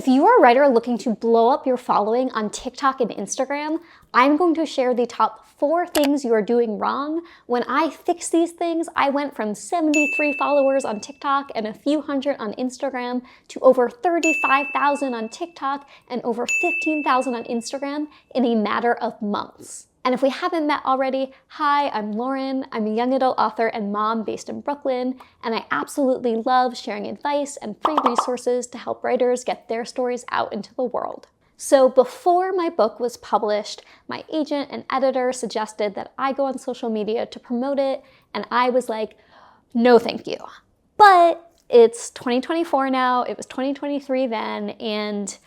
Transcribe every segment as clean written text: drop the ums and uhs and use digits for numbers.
If you are a writer looking to blow up your following on TikTok and Instagram, I'm going to share the top 4 things you are doing wrong. When I fixed these things, I went from 73 followers on TikTok and a few hundred on Instagram to over 35,000 on TikTok and over 15,000 on Instagram in a matter of months. And if we haven't met already, hi, I'm Lauren. I'm a young adult author and mom based in Brooklyn, and I absolutely love sharing advice and free resources to help writers get their stories out into the world. So before my book was published, my agent and editor suggested that I go on social media to promote it, and I was like, no thank you. But it's 2024 now, it was 2023 then, and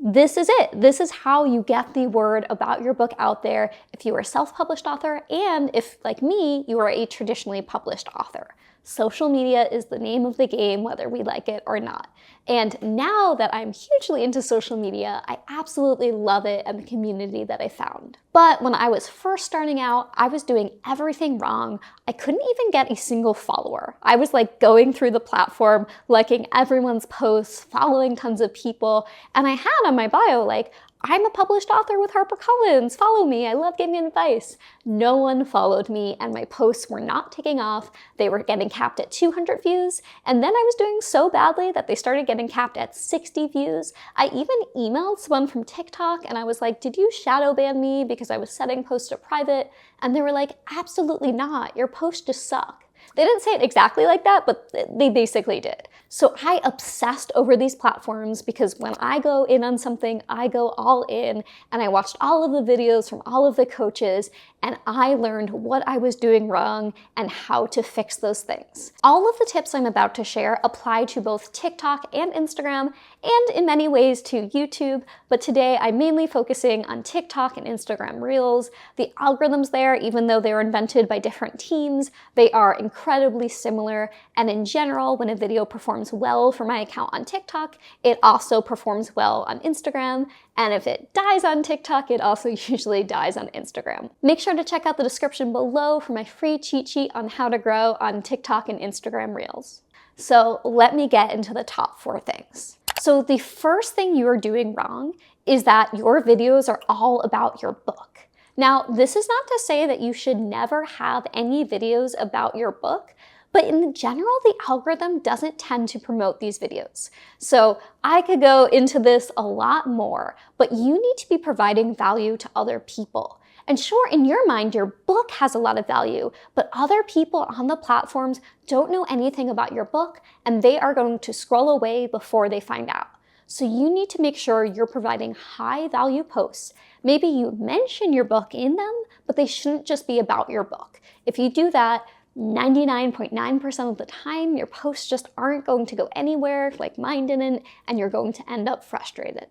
this is it. This is how you get the word about your book out there if you are a self-published author and if, like me, you are a traditionally published author. Social media is the name of the game, whether we like it or not. And now that I'm hugely into social media, I absolutely love it and the community that I found. But when I was first starting out, I was doing everything wrong. I couldn't even get a single follower. I was like going through the platform, liking everyone's posts, following tons of people, and I had on my bio like, I'm a published author with HarperCollins, follow me, I love giving advice. No one followed me and my posts were not taking off. They were getting capped at 200 views, and then I was doing so badly that they started getting capped at 60 views. I even emailed someone from TikTok and I was like, did you shadow ban me because I was setting posts to private? And they were like, absolutely not, your posts just suck. They didn't say it exactly like that, but they basically did. So I obsessed over these platforms because when I go in on something, I go all in, and I watched all of the videos from all of the coaches, and I learned what I was doing wrong and how to fix those things. All of the tips I'm about to share apply to both TikTok and Instagram, and in many ways to YouTube, but today I'm mainly focusing on TikTok and Instagram Reels. The algorithms there, even though they're invented by different teams, they are incredibly similar, and in general, when a video performs well for my account on TikTok, it also performs well on Instagram, and if it dies on TikTok, it also usually dies on Instagram. Make sure to check out the description below for my free cheat sheet on how to grow on TikTok and Instagram Reels. So let me get into the top 4 things. So the first thing you are doing wrong is that your videos are all about your book. Now, this is not to say that you should never have any videos about your book, but in general, the algorithm doesn't tend to promote these videos. So I could go into this a lot more, but you need to be providing value to other people. And sure, in your mind, your book has a lot of value, but other people on the platforms don't know anything about your book, and they are going to scroll away before they find out. So you need to make sure you're providing high value posts. Maybe you mention your book in them, but they shouldn't just be about your book. If you do that, 99.9% of the time, your posts just aren't going to go anywhere like mine didn't, and you're going to end up frustrated.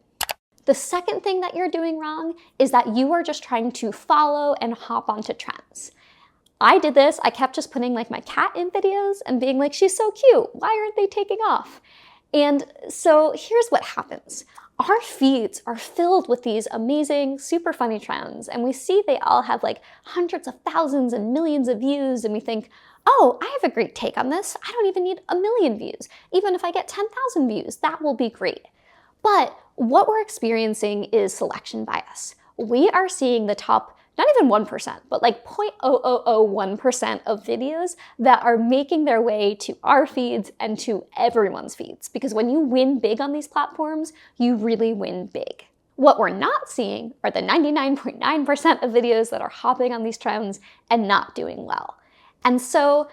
The second thing that you're doing wrong is that you are just trying to follow and hop onto trends. I did this. I kept just putting like my cat in videos and being like, she's so cute. Why aren't they taking off? And so here's what happens. Our feeds are filled with these amazing, super funny trends, and we see they all have like hundreds of thousands and millions of views, and we think, oh, I have a great take on this. I don't even need 1 million views. Even if I get 10,000 views, that will be great. But what we're experiencing is selection bias. We are seeing the top, not even 1%, but like 0.0001% of videos that are making their way to our feeds and to everyone's feeds. Because when you win big on these platforms, you really win big. What we're not seeing are the 99.9% of videos that are hopping on these trends and not doing well. And so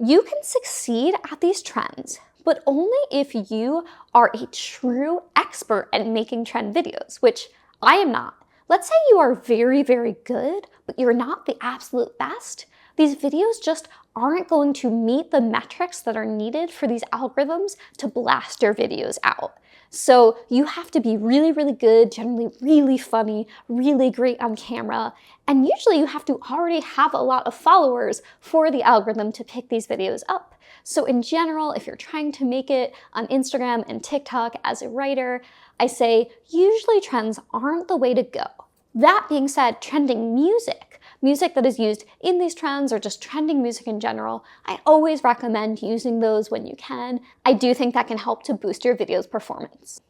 you can succeed at these trends, but only if you are a true expert at making trend videos, which I am not. Let's say you are very, very good, but you're not the absolute best. These videos just aren't going to meet the metrics that are needed for these algorithms to blast your videos out. So you have to be really, really good, generally really funny, really great on camera, and usually you have to already have a lot of followers for the algorithm to pick these videos up. So in general, if you're trying to make it on Instagram and TikTok as a writer, I say usually trends aren't the way to go. That being said, trending music that is used in these trends or just trending music in general, I always recommend using those when you can. I do think that can help to boost your video's performance.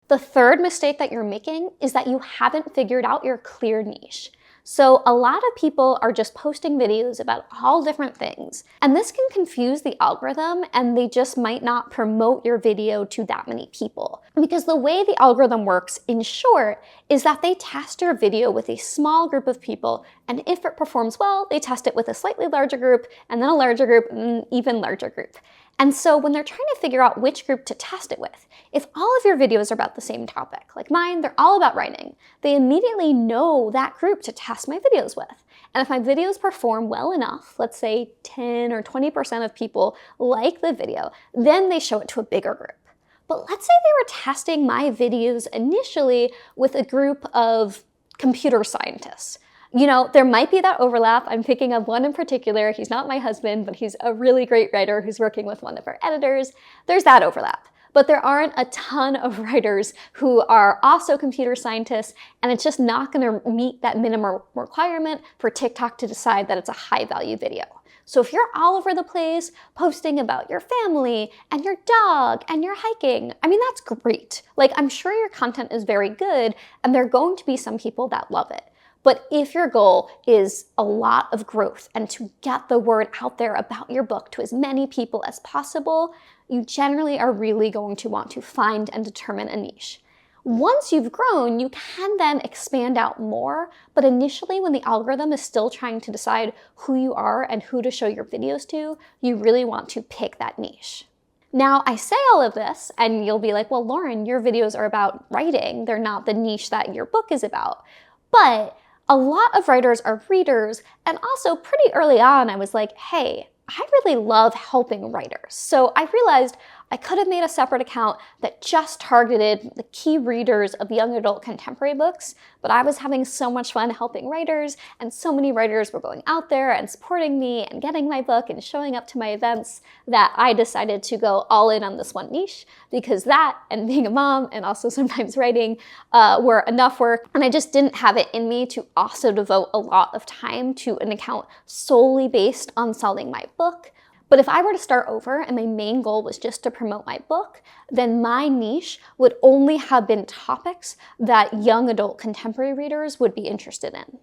The third mistake that you're making is that you haven't figured out your clear niche. So a lot of people are just posting videos about all different things, and this can confuse the algorithm, and they just might not promote your video to that many people. Because the way the algorithm works, in short, is that they test your video with a small group of people, and if it performs well, they test it with a slightly larger group, and then a larger group, and an even larger group. And so when they're trying to figure out which group to test it with, if all of your videos are about the same topic, like mine, they're all about writing, they immediately know that group to test my videos with. And if my videos perform well enough, let's say 10 or 20% of people like the video, then they show it to a bigger group. But let's say they were testing my videos initially with a group of computer scientists. You know, there might be that overlap. I'm picking up one in particular. He's not my husband, but he's a really great writer who's working with one of our editors. There's that overlap. But there aren't a ton of writers who are also computer scientists, and it's just not going to meet that minimum requirement for TikTok to decide that it's a high-value video. So if you're all over the place posting about your family and your dog and your hiking, I mean, that's great. Like, I'm sure your content is very good, and there are going to be some people that love it. But if your goal is a lot of growth and to get the word out there about your book to as many people as possible, you generally are really going to want to find and determine a niche. Once you've grown, you can then expand out more, but initially when the algorithm is still trying to decide who you are and who to show your videos to, you really want to pick that niche. Now, I say all of this, and you'll be like, well, Lauren, your videos are about writing. They're not the niche that your book is about. But a lot of writers are readers, and also pretty early on, I was like, hey, I really love helping writers. So I realized I could have made a separate account that just targeted the key readers of young adult contemporary books, but I was having so much fun helping writers, and so many writers were going out there and supporting me and getting my book and showing up to my events that I decided to go all in on this one niche, because that and being a mom and also sometimes writing were enough work, and I just didn't have it in me to also devote a lot of time to an account solely based on selling my book. But if I were to start over and my main goal was just to promote my book, then my niche would only have been topics that young adult contemporary readers would be interested in.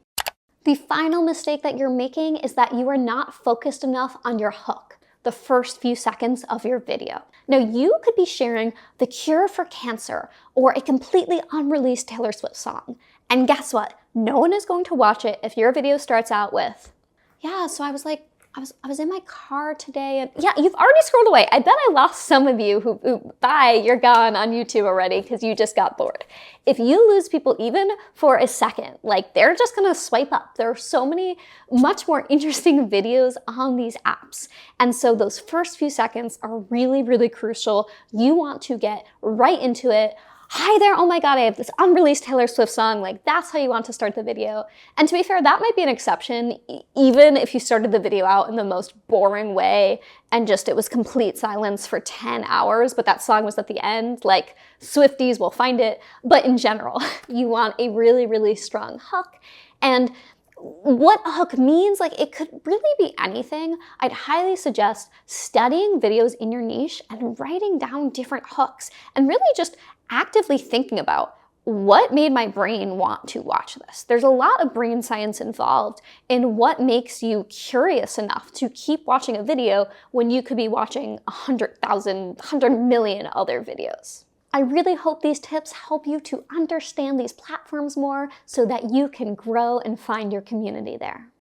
The final mistake that you're making is that you are not focused enough on your hook, the first few seconds of your video. Now, you could be sharing the cure for cancer or a completely unreleased Taylor Swift song. And guess what? No one is going to watch it if your video starts out with, yeah, so I was in my car today, and yeah, you've already scrolled away. I bet I lost some of you who bye, you're gone on YouTube already because you just got bored. If you lose people even for a second, like, they're just gonna swipe up. There are so many much more interesting videos on these apps. And so those first few seconds are really, really crucial. You want to get right into it. Hi there, oh my God, I have this unreleased Taylor Swift song. Like, that's how you want to start the video. And to be fair, that might be an exception, even if you started the video out in the most boring way and just it was complete silence for 10 hours, but that song was at the end. Like, Swifties will find it. But in general, you want a really, really strong hook. And what a hook means, like, it could really be anything. I'd highly suggest studying videos in your niche and writing down different hooks and really just actively thinking about what made my brain want to watch this. There's a lot of brain science involved in what makes you curious enough to keep watching a video when you could be watching 100,000, 100 million other videos. I really hope these tips help you to understand these platforms more so that you can grow and find your community there.